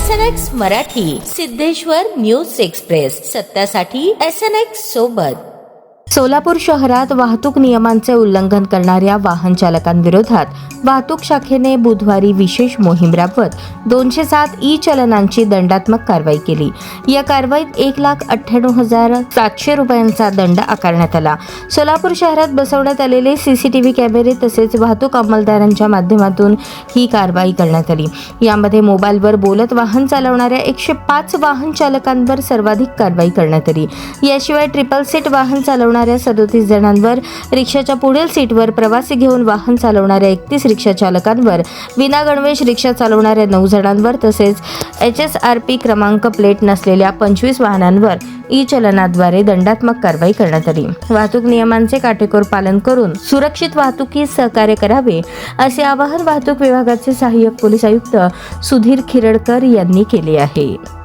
SNX Marathi, Siddheshwar news express, सत्यासाठी SNX सोबत. सोलापूर शहरात वाहतूक नियमांचे उल्लंघन करणाऱ्या वाहन चालकांविरोधात वाहतूक शाखेने बुधवारी विशेष मोहीम राबवत 207 ई-चलनांची दंडात्मक कारवाई केली. या कारवाईत 1,98,700 रुपयांचा दंड आकारण्यात आला. सोलापूर शहरात बसवण्यात आलेले CCTV कॅमेरे तसेच वाहतूक अंमलदारांच्या माध्यमातून ही कारवाई करण्यात आली. यामध्ये मोबाईलवर बोलत वाहन चालवणाऱ्या 105 वाहन चालकांवर सर्वाधिक कारवाई करण्यात आली. याशिवाय ट्रिपल सीट वाहन चालवणाऱ्या 37 जणांवर, रिक्षाच्या पुढील सीटवर प्रवासी घेऊन वाहन चालवणाऱ्या 31 रिक्षा चालकांवर, विनागणवेश रिक्षा चालवणाऱ्या 9 जणांवर तसेच HSRP क्रमांक प्लेट नसलेल्या 25 वाहनांवर ई-चलनाद्वारे दंडात्मक कारवाई करण्यात आली. वाहतूक नियमांचे काटेकोर पालन करून सुरक्षित वाहतुकीस सहकार्य करावे असे आवाहन वाहतूक विभागाचे सहाय्यक पोलीस आयुक्त सुधीर खिरडकर यांनी केले आहे.